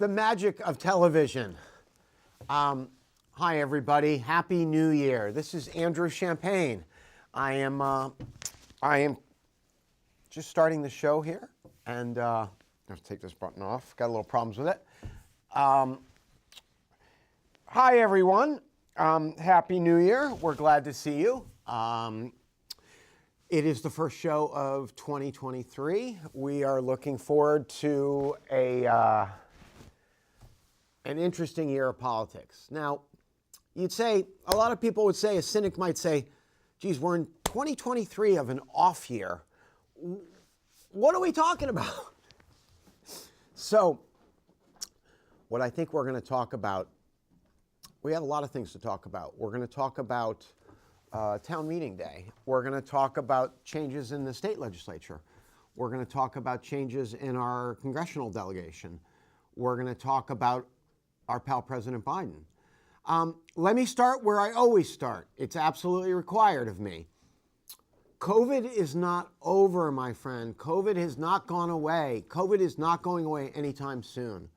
The magic of television. Hi, everybody. Happy New Year. This is Andrew Champagne. I am just starting the show here, and let's take this button off. Got a little problems with it. Hi, everyone. Happy New Year. We're glad to see you. It is the first show of 2023. We are looking forward to an interesting year of politics. Now, you'd say, a lot of people would say, a cynic might say, geez, we're in 2023 of an off year. What are we talking about? So, what I think we're going to talk about, we have a lot of things to talk about. We're going to talk about town meeting day. We're going to talk about changes in the state legislature. We're going to talk about changes in our congressional delegation. We're going to talk about our pal President Biden. Let me start where I always start. It's absolutely required of me. COVID is not over, my friend. COVID has not gone away. COVID is not going away anytime soon.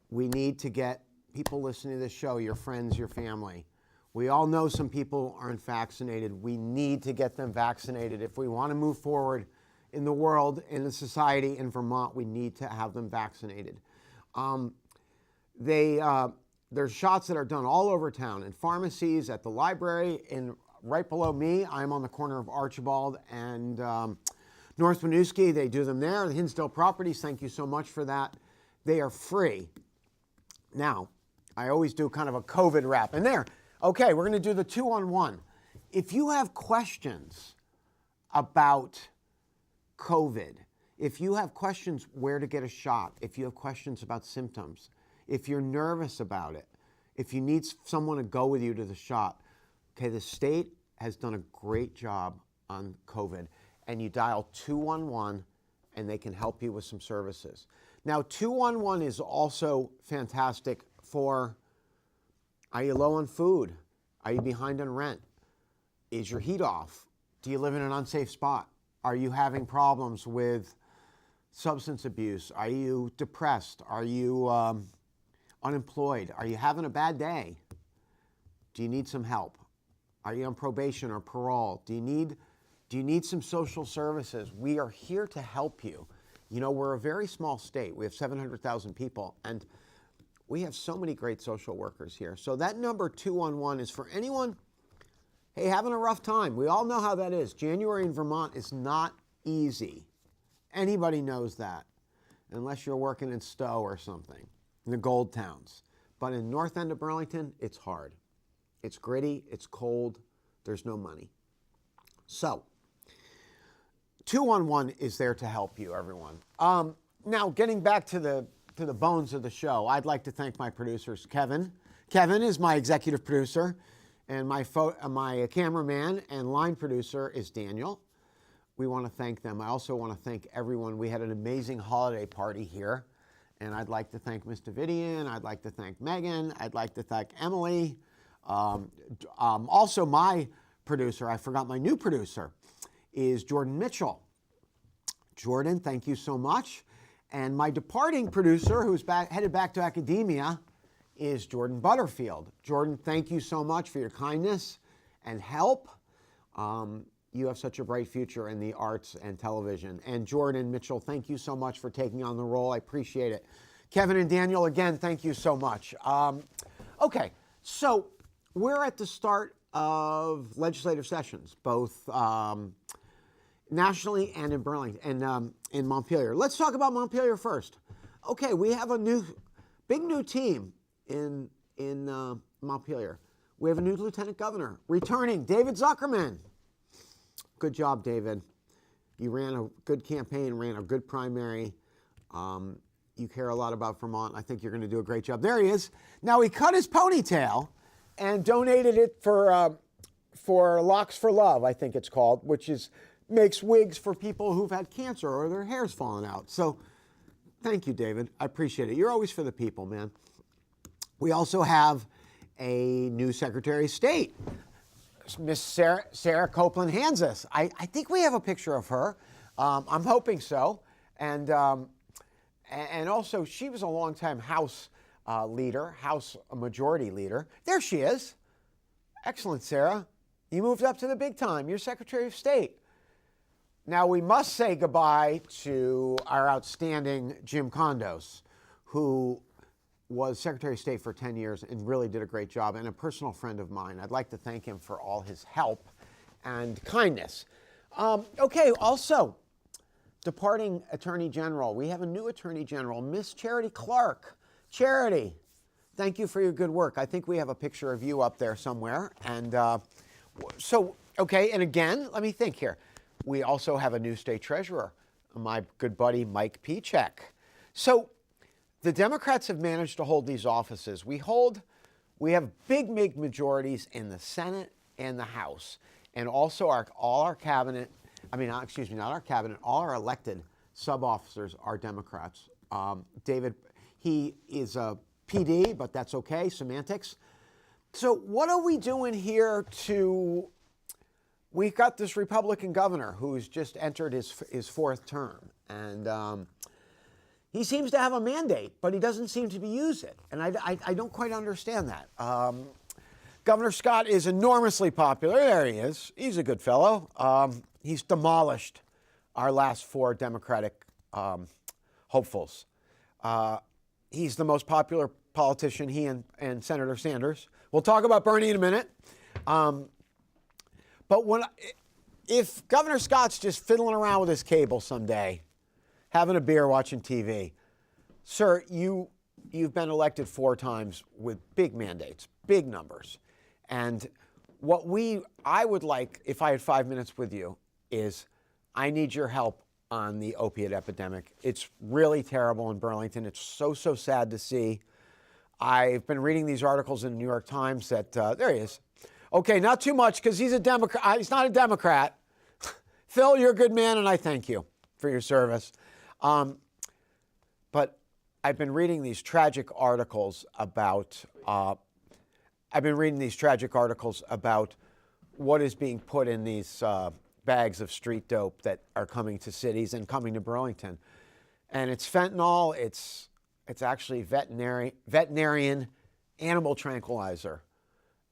We need to get people listening to this show, your friends, your family. We all know some people aren't vaccinated. We need to get them vaccinated. If we want to move forward in the world, in the society, in Vermont, we need to have them vaccinated. There's shots that are done all over town, in pharmacies, at the library, and right below me, I'm on the corner of Archibald and North Winooski. They do them there. The Hinsdale Properties, thank you so much for that. They are free. Now, I always do kind of a COVID wrap. And there, okay, we're going to do the 2-on-1. If you have questions about COVID, if you have questions where to get a shot, if you have questions about symptoms, if you're nervous about it, if you need someone to go with you to the shot, okay, the state has done a great job on COVID, and you dial 211 and they can help you with some services. Now, 211 is also fantastic for, are you low on food? Are you behind on rent? Is your heat off? Do you live in an unsafe spot? Are you having problems with substance abuse? Are you depressed? Are you unemployed? Are you having a bad day? Do you need some help? Are you on probation or parole? Do you need some social services? We are here to help you. You know, we're a very small state. We have 700,000 people, and we have so many great social workers here. So that number 211 is for anyone, hey, having a rough time. We all know how that is. January in Vermont is not easy. Anybody knows that, unless you're working in Stowe or something, in the gold towns. But in north end of Burlington, it's hard. It's gritty, it's cold, there's no money. So, 211 is there to help you, everyone. Now, getting back to the bones of the show, I'd like to thank my producers, Kevin. Kevin is my executive producer, and my cameraman and line producer is Daniel. We want to thank them. I also want to thank everyone. We had an amazing holiday party here, and I'd like to thank Ms. Davidian. I'd like to thank Megan. I'd like to thank Emily. Also, my producer, I forgot my new producer, is Jordan Mitchell. Jordan, thank you so much. And my departing producer, who's headed back to academia, is Jordan Butterfield. Jordan, thank you so much for your kindness and help. You have such a bright future in the arts and television. And Jordan Mitchell, thank you so much for taking on the role. I appreciate it. Kevin and Daniel, again, thank you so much. Okay, so we're at the start of legislative sessions, both nationally and in Burlington and in Montpelier. Let's talk about Montpelier first. Okay, we have a big new team in Montpelier. We have a new lieutenant governor returning, David Zuckerman. Good job, David. You ran a good campaign, ran a good primary. You care a lot about Vermont. I think you're going to do a great job. There he is. Now, he cut his ponytail and donated it for Locks for Love, I think it's called, which makes wigs for people who've had cancer or their hair's falling out. So thank you, David. I appreciate it. You're always for the people, man. We also have a new Secretary of State, Miss Sarah Copeland-Hansis. I think we have a picture of her. I'm hoping so. And And also, she was a longtime House leader, House Majority Leader. There she is. Excellent, Sarah. You moved up to the big time. You're Secretary of State. Now, we must say goodbye to our outstanding Jim Condos, who was Secretary of State for 10 years and really did a great job, and a personal friend of mine. I'd like to thank him for all his help and kindness. Okay, also, departing Attorney General. We have a new Attorney General, Miss Charity Clark. Charity, thank you for your good work. I think we have a picture of you up there somewhere. And okay, and again, let me think here. We also have a new state treasurer, my good buddy, Mike Pichek. So the Democrats have managed to hold these offices. We have big majorities in the Senate and the House. And also all our cabinet, not our cabinet, all our elected sub-officers are Democrats. David, he is a PD, but that's okay, semantics. So what are we doing here we've got this Republican governor who's just entered his fourth term. And he seems to have a mandate, but he doesn't seem to use it. And I don't quite understand that. Governor Scott is enormously popular. There he is. He's a good fellow. He's demolished our last four Democratic hopefuls. He's the most popular politician, he and Senator Sanders. We'll talk about Bernie in a minute. But if Governor Scott's just fiddling around with his cable someday, having a beer, watching TV, sir, you've been elected 4 times with big mandates, big numbers. And I would like, if I had 5 minutes with you, is I need your help on the opiate epidemic. It's really terrible in Burlington. It's so sad to see. I've been reading these articles in the New York Times that, there he is. Okay, not too much because he's a Democrat. He's not a Democrat. Phil, you're a good man, and I thank you for your service. But I've been reading these tragic articles about what is being put in these bags of street dope that are coming to cities and coming to Burlington. And it's fentanyl, it's actually veterinarian animal tranquilizer.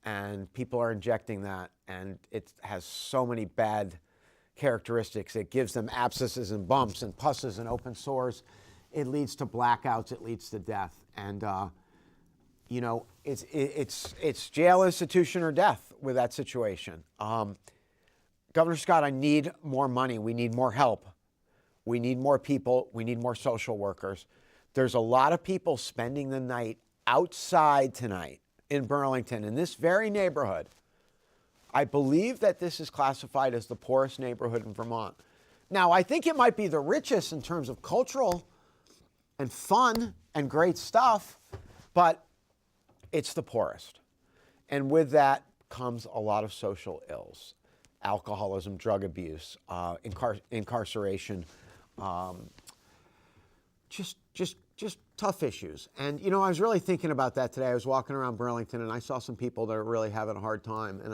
And people are injecting that, and it has so many bad characteristics. It gives them abscesses and bumps and pusses and open sores. It leads to blackouts, it leads to death. And it's jail, institution, or death with that situation. Governor Scott, I need more money. We need more help. We need more people. We need more social workers. There's a lot of people spending the night outside tonight in Burlington, in this very neighborhood. I believe that this is classified as the poorest neighborhood in Vermont. Now, I think it might be the richest in terms of cultural and fun and great stuff, but it's the poorest. And with that comes a lot of social ills. Alcoholism, drug abuse, incarceration, just tough issues. And, I was really thinking about that today. I was walking around Burlington, and I saw some people that are really having a hard time, and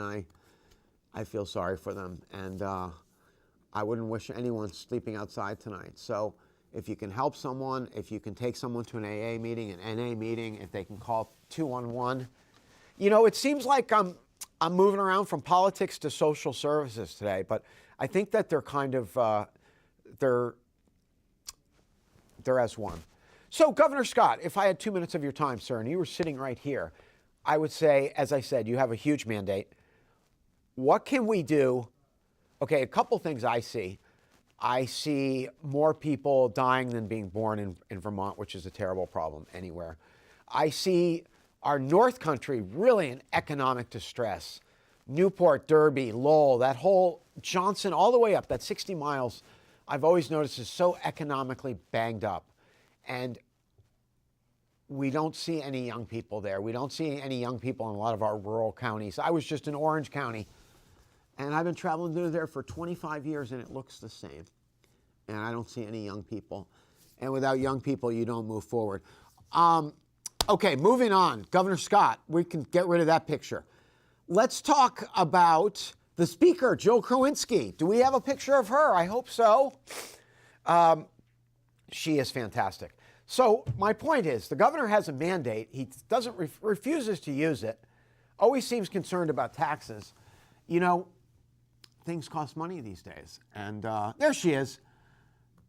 I feel sorry for them. And I wouldn't wish anyone sleeping outside tonight. So if you can help someone, if you can take someone to an AA meeting, an NA meeting, if they can call 211. It seems like I'm moving around from politics to social services today, but I think that they're kind of, they're as one. So, Governor Scott, if I had 2 minutes of your time, sir, and you were sitting right here, I would say, as I said, you have a huge mandate. What can we do? Okay, a couple things I see. I see more people dying than being born in Vermont, which is a terrible problem anywhere. I see our North Country really in economic distress. Newport, Derby, Lowell, that whole Johnson, all the way up, that 60 miles, I've always noticed is so economically banged up. And we don't see any young people there. We don't see any young people in a lot of our rural counties. I was just in Orange County, and I've been traveling through there for 25 years, and it looks the same. And I don't see any young people. And without young people, you don't move forward. Okay, moving on. Governor Scott, we can get rid of that picture. Let's talk about the speaker, Jill Krowinski. Do we have a picture of her? I hope so. She is fantastic. So my point is, the governor has a mandate. He doesn't refuses to use it. Always seems concerned about taxes. You know, things cost money these days. And there she is.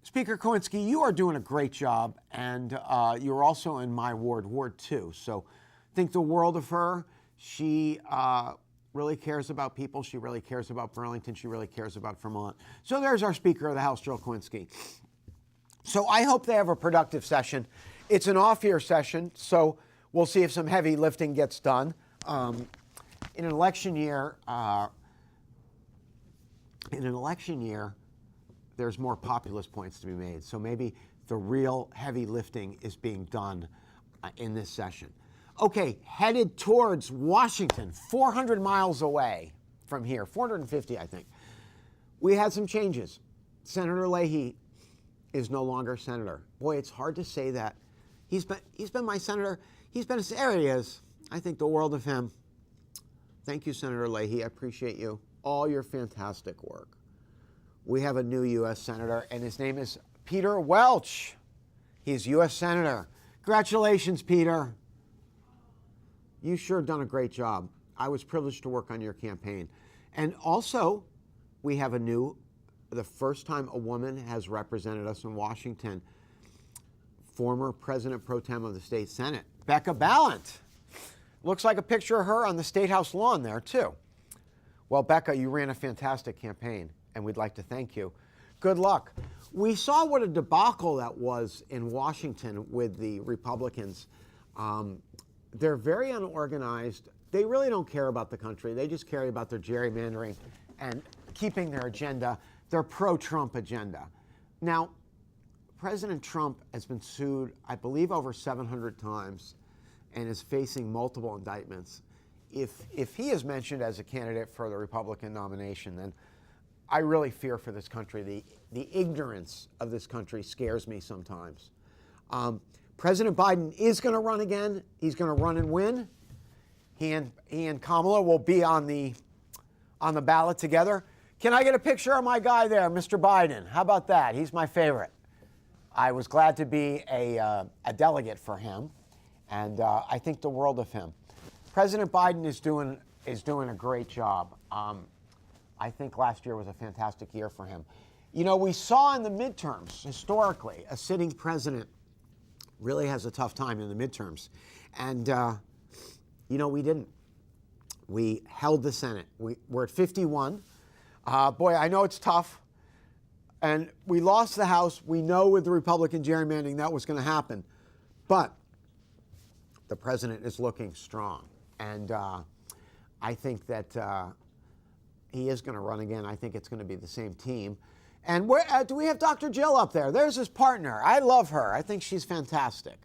Speaker Kowinski, you are doing a great job, and you're also in my ward, Ward 2. So think the world of her. She really cares about people. She really cares about Burlington. She really cares about Vermont. So there's our Speaker of the House, Joe Kowinski. So I hope they have a productive session. It's an off-year session, so we'll see if some heavy lifting gets done. In an election year, there's more populist points to be made. So maybe the real heavy lifting is being done in this session. Okay, headed towards Washington, 400 miles away from here, 450, I think. We had some changes. Senator Leahy is no longer senator. Boy, it's hard to say that. He's been my senator. There he is. I think the world of him. Thank you, Senator Leahy. I appreciate you. All your fantastic work. We have a new U.S. Senator, and his name is Peter Welch. He's U.S. Senator. Congratulations, Peter. You sure done a great job. I was privileged to work on your campaign. And also, we have the first time a woman has represented us in Washington, former President Pro Tem of the State Senate, Becca Balint. Looks like a picture of her on the State House lawn there, too. Well, Becca, you ran a fantastic campaign, and we'd like to thank you. Good luck. We saw what a debacle that was in Washington with the Republicans. They're very unorganized. They really don't care about the country. They just care about their gerrymandering and keeping their agenda, their pro-Trump agenda. Now, President Trump has been sued, I believe, over 700 times and is facing multiple indictments. If he is mentioned as a candidate for the Republican nomination, then I really fear for this country. The ignorance of this country scares me sometimes. President Biden is going to run again. He's going to run and win. He and Kamala will be on the ballot together. Can I get a picture of my guy there, Mr. Biden? How about that? He's my favorite. I was glad to be a delegate for him, and I think the world of him. President Biden is doing a great job. I think last year was a fantastic year for him. You know, we saw in the midterms, historically, a sitting president really has a tough time in the midterms. And, you know, we didn't. We held the Senate. We're at 51. Boy, I know it's tough. And we lost the House. We know with the Republican gerrymandering that was going to happen. But the president is looking strong. And I think that he is going to run again. I think it's going to be the same team. And do we have Dr. Jill up there? There's his partner. I love her. I think she's fantastic.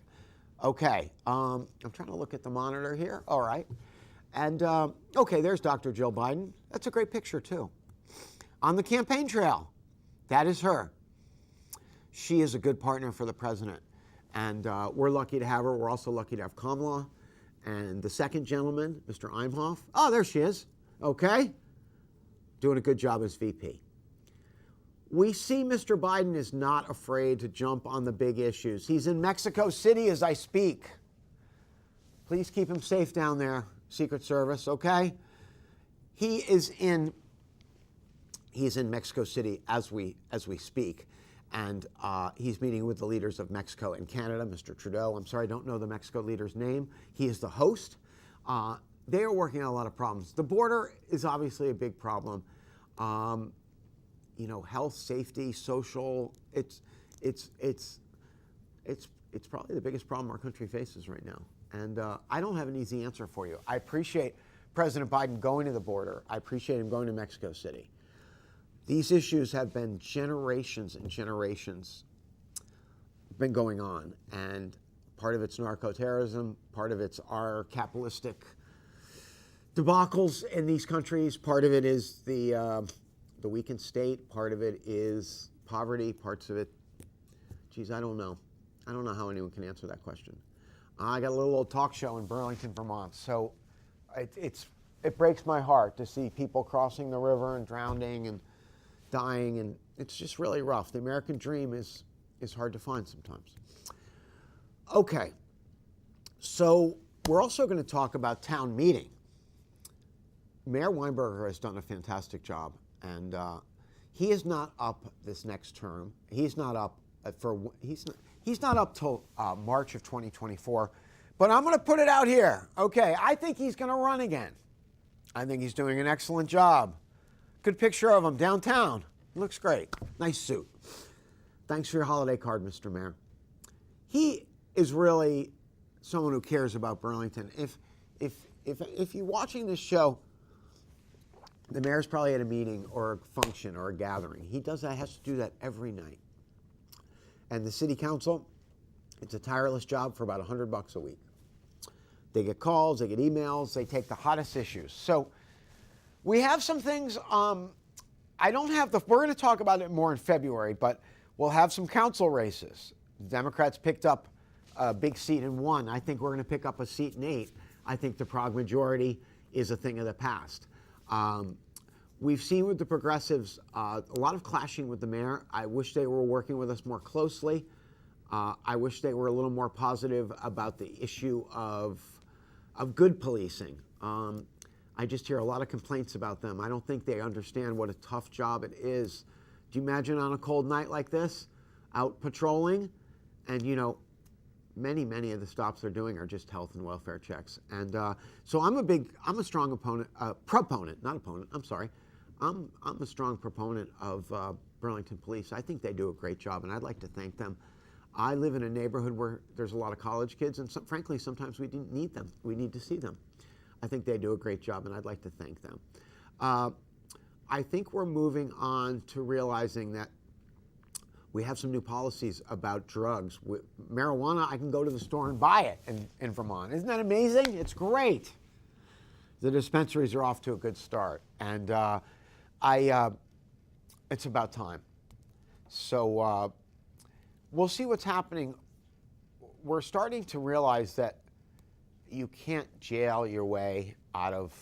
Okay. I'm trying to look at the monitor here. All right. And, okay, there's Dr. Jill Biden. That's a great picture, too. On the campaign trail, that is her. She is a good partner for the president. And we're lucky to have her. We're also lucky to have Kamala. And the second gentleman, Mr. Imhoff. Oh, there she is. Okay. Doing a good job as VP. We see Mr. Biden is not afraid to jump on the big issues. He's in Mexico City as I speak. Please keep him safe down there, Secret Service, okay? He's in Mexico City as we speak. And he's meeting with the leaders of Mexico and Canada, Mr. Trudeau. I'm sorry, I don't know the Mexico leader's name. He is the host. They are working on a lot of problems. The border is obviously a big problem. You know, health, safety, social. It's probably the biggest problem our country faces right now. And I don't have an easy answer for you. I appreciate President Biden going to the border. I appreciate him going to Mexico City. These issues have been generations and generations been going on. And part of it's narco-terrorism, part of it's our capitalistic debacles in these countries, part of it is the weakened state, part of it is poverty, parts of it, geez, I don't know. I don't know how anyone can answer that question. I got a little old talk show in Burlington, Vermont, so it breaks my heart to see people crossing the river and drowning and dying, and it's just really rough. The American dream is hard to find sometimes. Okay, so we're also going to talk about town meeting. Mayor Weinberger has done a fantastic job, and he is not up this next term. He's not up he's not up till March of 2024. But I'm going to put it out here. Okay, I think he's going to run again. I think he's doing an excellent job. Good picture of him downtown. Looks great. Nice suit. Thanks for your holiday card, Mr. Mayor. He is really someone who cares about Burlington. If you're watching this show, the mayor's probably at a meeting or a function or a gathering. He does that, has to do that every night. And the city council, it's a tireless job for about $100 a week. They get calls, they get emails, they take the hottest issues. So we have some things, we're going to talk about it more in February, but we'll have some council races. The Democrats picked up a big seat in 1. I think we're going to pick up a seat in 8. I think the Prague majority is a thing of the past. We've seen with the progressives a lot of clashing with the mayor. I wish they were working with us more closely. I wish they were a little more positive about the issue of good policing. I just hear a lot of complaints about them. I don't think they understand what a tough job it is. Do you imagine on a cold night like this, out patrolling, and many of the stops they're doing are just health and welfare checks. And so I'm a strong proponent, not opponent, I'm sorry. I'm a strong proponent of Burlington Police. I think they do a great job, and I'd like to thank them. I live in a neighborhood where there's a lot of college kids, and frankly, sometimes we didn't need them. We need to see them. I think they do a great job, and I'd like to thank them. I think we're moving on to realizing that we have some new policies about drugs. Marijuana, I can go to the store and buy it in Vermont. Isn't that amazing? It's great. The dispensaries are off to a good start, and it's about time. So we'll see what's happening. We're starting to realize that you can't jail your way out of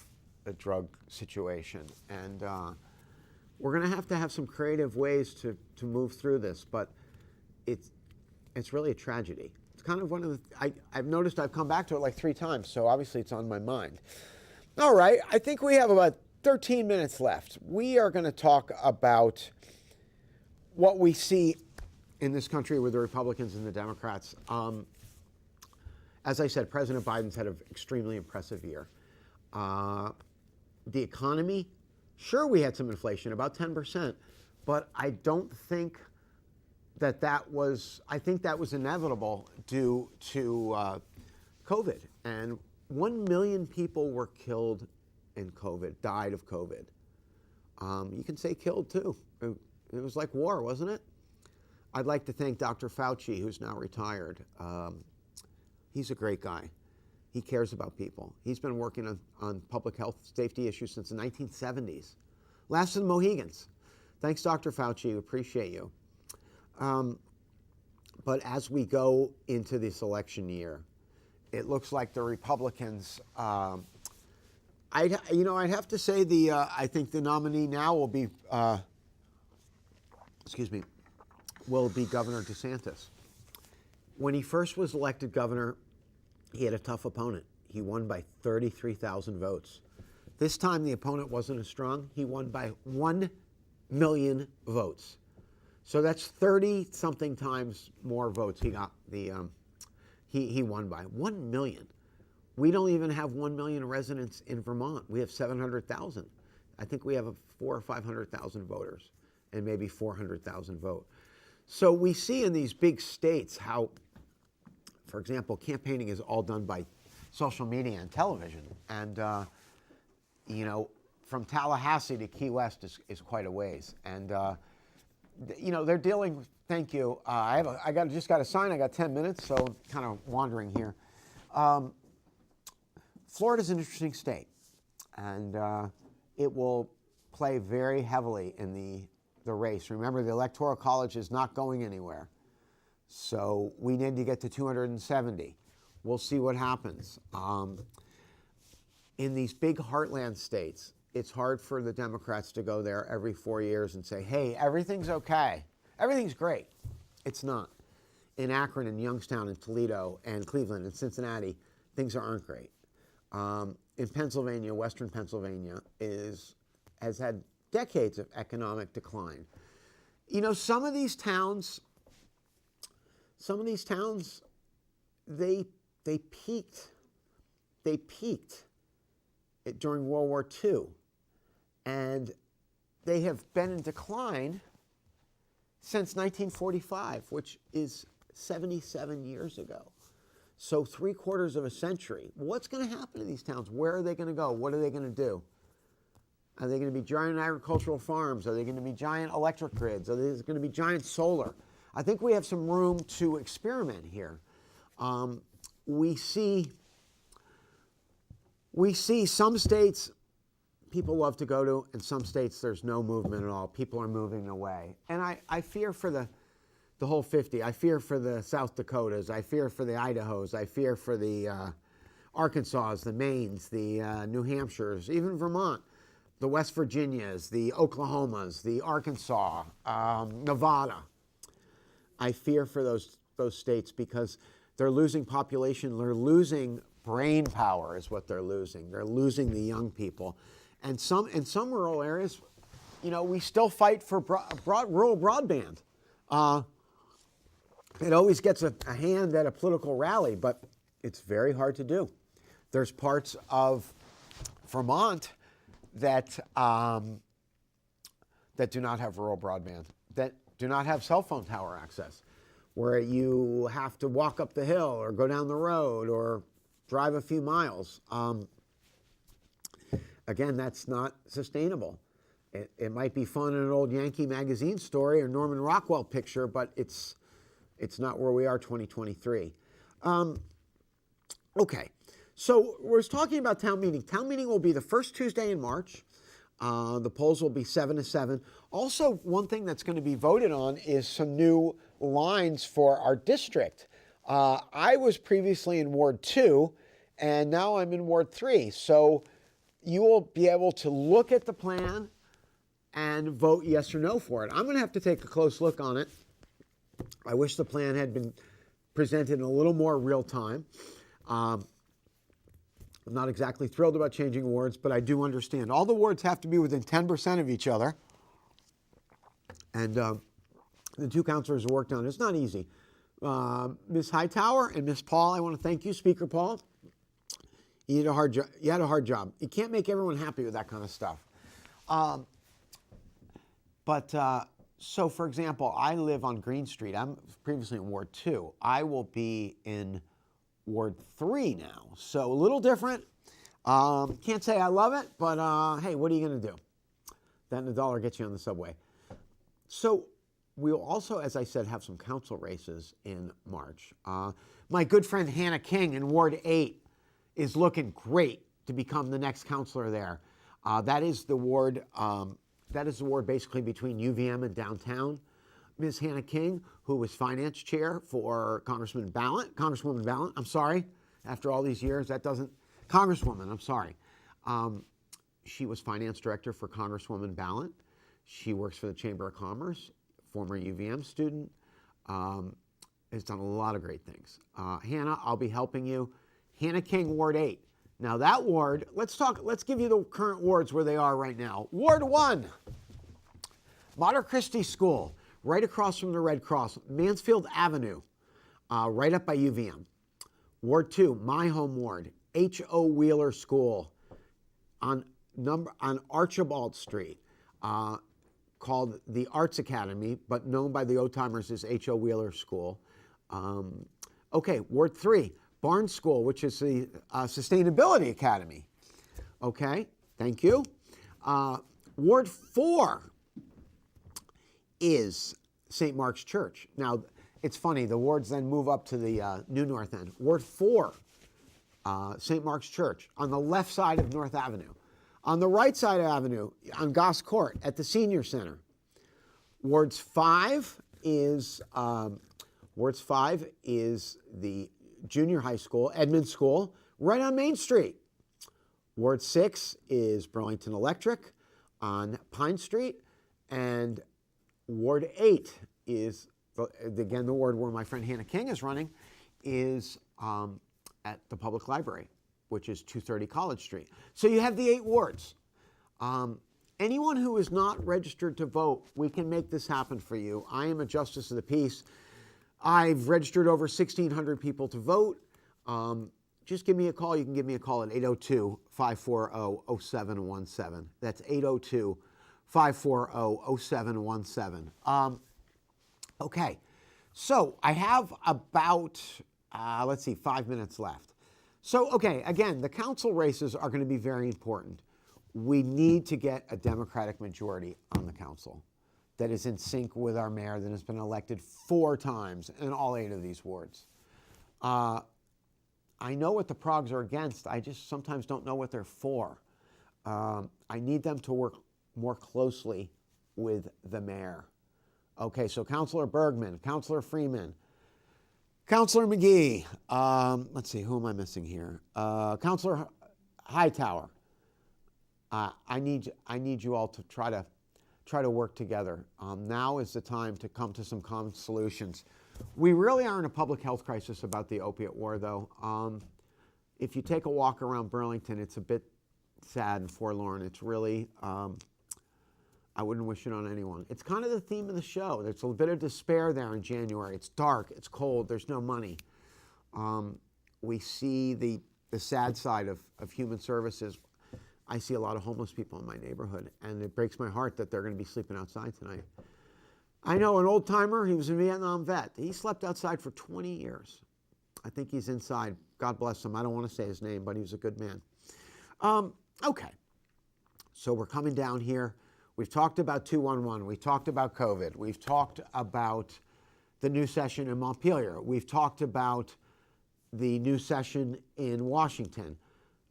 a drug situation, and we're going to have some creative ways to move through this, but it's really a tragedy. It's kind of one of the, I've noticed I've come back to it like 3 times, so obviously it's on my mind. All right, I think we have about 13 minutes left. We are going to talk about what we see in this country with the Republicans and the Democrats. As I said, President Biden's had an extremely impressive year. The economy, sure, we had some inflation, about 10%, but I don't think I think that was inevitable due to COVID. And 1 million people were killed in COVID, died of COVID. You can say killed too. It was like war, wasn't it? I'd like to thank Dr. Fauci, who's now retired. He's a great guy. He cares about people. He's been working on public health safety issues since the 1970s. Last of the Mohegans. Thanks, Dr. Fauci. We appreciate you. But as we go into this election year, it looks like the Republicans, I'd have to say I think the nominee now will be, will be Governor DeSantis. When he first was elected governor, he had a tough opponent. He won by 33,000 votes. This time the opponent wasn't as strong. He won by 1 million votes. So that's 30-something times more votes he got. He won by 1 million. We don't even have 1 million residents in Vermont. We have 700,000. I think we have 400,000 or 500,000 voters and maybe 400,000 vote. So we see in these big states how, for example, campaigning is all done by social media and television. And, from Tallahassee to Key West is quite a ways. And, they're dealing with, thank you. I just got a sign. I got 10 minutes, so I'm kind of wandering here. Florida's an interesting state, and it will play very heavily in the race. Remember, the Electoral College is not going anywhere. So we need to get to 270. We'll see what happens. In these big heartland states, it's hard for the Democrats to go there every 4 years and say, hey, everything's okay. Everything's great. It's not. in Akron and Youngstown and Toledo and Cleveland and Cincinnati, things aren't great. In Pennsylvania, Western Pennsylvania has had decades of economic decline. You know, some of these towns, they peaked. They peaked during World War II, and they have been in decline since 1945, which is 77 years ago. So 3/4 of a century. What's going to happen to these towns? Where are they going to go? What are they going to do? Are they going to be giant agricultural farms? Are they going to be giant electric grids? Are they going to be giant solar? I think we have some room to experiment here. We see some states people love to go to, and some states there's no movement at all. People are moving away. And I fear for the whole 50. I fear for the South Dakotas. I fear for the Idahos. I fear for the Arkansas, the Maines, the New Hampshires, even Vermont, the West Virginias, the Oklahomas, the Arkansas, Nevada. I fear for those states because they're losing population. They're losing brain power is what they're losing. They're losing the young people. And in some rural areas, you know, we still fight for rural broadband. It always gets a hand at a political rally, but it's very hard to do. There's parts of Vermont that do not have rural broadband, that do not have cell phone tower access, where you have to walk up the hill or go down the road or drive a few miles. Again, that's not sustainable. It might be fun in an old Yankee magazine story or Norman Rockwell picture, but it's not where we are 2023. Okay, so we're talking about town meeting. Town meeting will be the first Tuesday in March. The polls will be 7 to 7. Also, one thing that's going to be voted on is some new lines for our district. I was previously in Ward 2, and now I'm in Ward 3. So you will be able to look at the plan and vote yes or no for it. I'm going to have to take a close look on it. I wish the plan had been presented in a little more real time. I'm not exactly thrilled about changing wards, but I do understand. All the wards have to be within 10% of each other. And the two counselors worked on it. It's not easy. Ms. Hightower and Ms. Paul, I want to thank you, Speaker Paul. You had a hard job. You can't make everyone happy with that kind of stuff. So, for example, I live on Green Street. I'm previously in Ward 2. I will be in Ward 3 now. So a little different. Can't say I love it, but hey, what are you going to do? That and $1 gets you on the subway. So we'll also, as I said, have some council races in March. My good friend Hannah King in Ward 8 is looking great to become the next counselor there. That is the ward basically between UVM and downtown. Ms. Hannah King, who was finance chair for Congresswoman Ballant, I'm sorry, after all these years, Congresswoman, I'm sorry. She was finance director for Congresswoman Ballant. She works for the Chamber of Commerce, former UVM student, has done a lot of great things. Hannah, I'll be helping you. Hannah King, Ward 8. Now that ward, let's give you the current wards where they are right now. Ward 1, Mater Christi School, right across from the Red Cross, Mansfield Avenue, right up by UVM. Ward 2, my home ward, H.O. Wheeler School on Archibald Street, called the Arts Academy, but known by the old-timers as H.O. Wheeler School. Okay, Ward 3, Barnes School, which is the Sustainability Academy. Okay, thank you. Ward 4 is St. Mark's Church. Now, it's funny, the wards then move up to the New North End. Ward 4, St. Mark's Church, on the left side of North Avenue. On the right side of Avenue, on Goss Court, at the Senior Center. Ward 5 is the junior high school, Edmond School, right on Main Street. Ward 6 is Burlington Electric on Pine Street, and Ward 8 is again, the ward where my friend Hannah King is running is at the public library, which is 230 College Street. So you have the 8 wards. Anyone who is not registered to vote, we can make this happen for you. I am a justice of the peace. I've registered over 1,600 people to vote. Just give me a call. You can give me a call at 802-540-0717. That's 802-540-0717. Okay, so I have about, 5 minutes left. So, okay, again, the council races are going to be very important. We need to get a Democratic majority on the council that is in sync with our mayor that has been elected 4 times in all 8 of these wards. I know what the progs are against. I just sometimes don't know what they're for. I need them to work more closely with the mayor. Okay, so Councilor Bergman, Councilor Freeman, Councilor McGee. Let's see, who am I missing here? Councilor Hightower. I need you all to try to work together. Now is the time to come to some common solutions. We really are in a public health crisis about the opiate war, though. If you take a walk around Burlington, it's a bit sad and forlorn. It's really, I wouldn't wish it on anyone. It's kind of the theme of the show. There's a bit of despair there in January. It's dark, it's cold, there's no money. We see the sad side of human services. I see a lot of homeless people in my neighborhood, and it breaks my heart that they're going to be sleeping outside tonight. I know an old timer, he was a Vietnam vet. He slept outside for 20 years. I think he's inside. God bless him. I don't want to say his name, but he was a good man. Okay, so we're coming down here. We've talked about 211. We've talked about COVID. We've talked about the new session in Montpelier. We've talked about the new session in Washington.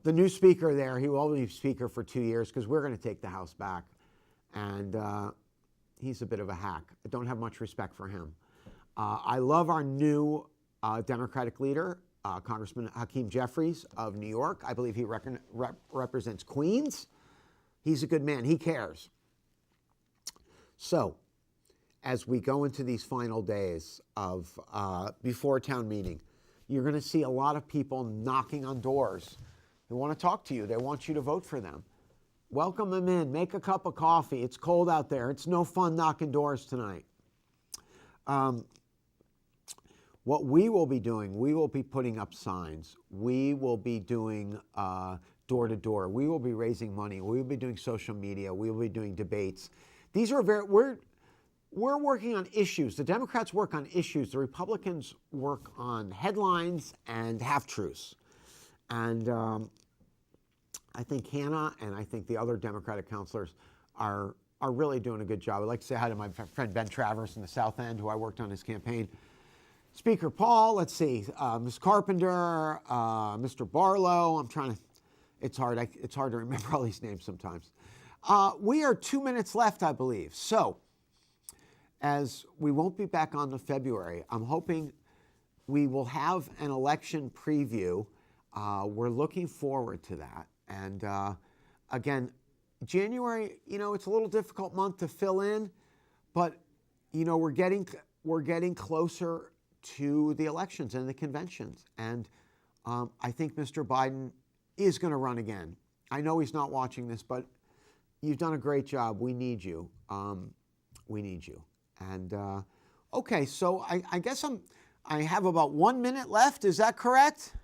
The new speaker there, he will only be speaker for 2 years because we're going to take the House back. And he's a bit of a hack. I don't have much respect for him. I love our new Democratic leader, Congressman Hakeem Jeffries of New York. I believe he represents Queens. He's a good man. He cares. So, as we go into these final days of before town meeting, you're going to see a lot of people knocking on doors. They want to talk to you. They want you to vote for them. Welcome them in. Make a cup of coffee. It's cold out there. It's no fun knocking doors tonight. What we will be doing, we will be putting up signs. We will be doing door to door. We will be raising money. We will be doing social media. We will be doing debates. These are we're working on issues. The Democrats work on issues. The Republicans work on headlines and half-truths. And I think Hannah and I think the other Democratic councilors are really doing a good job. I'd like to say hi to my friend Ben Travers in the South End, who I worked on his campaign. Speaker Paul, let's see, Ms. Carpenter, Mr. Barlow. It's hard to remember all these names sometimes. We are 2 minutes left, I believe. So, as we won't be back on to February, I'm hoping we will have an election preview. We're looking forward to that. And again, January, it's a little difficult month to fill in, but we're getting closer to the elections and the conventions. And I think Mr. Biden is going to run again. I know he's not watching this, but you've done a great job. We need you. We need you. And okay, so I guess I have about 1 minute left. Is that correct?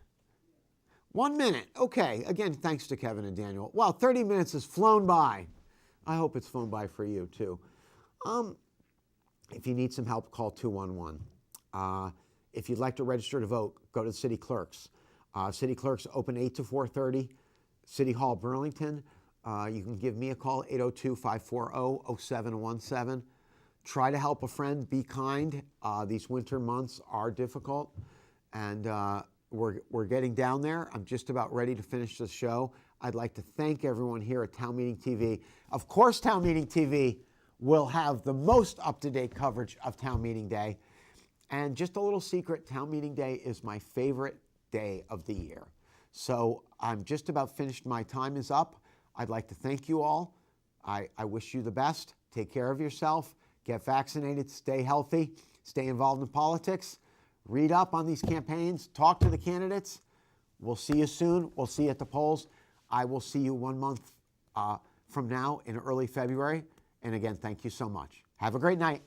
1 minute. Okay. Again, thanks to Kevin and Daniel. Wow, 30 minutes has flown by. I hope it's flown by for you too. If you need some help, call 211. If you'd like to register to vote, go to the city clerks. City clerks open 8 to 4:30. City Hall, Burlington. You can give me a call, 802-540-0717. Try to help a friend. Be kind. These winter months are difficult, and we're getting down there. I'm just about ready to finish the show. I'd like to thank everyone here at Town Meeting TV. Of course, Town Meeting TV will have the most up-to-date coverage of Town Meeting Day. And just a little secret, Town Meeting Day is my favorite day of the year. So I'm just about finished. My time is up. I'd like to thank you all. I wish you the best. Take care of yourself. Get vaccinated. Stay healthy. stay involved in politics, read up on these campaigns, talk to the candidates. We'll see you soon. We'll see you at the polls. I will see you 1 month from now in early February. And again, thank you so much. Have a great night.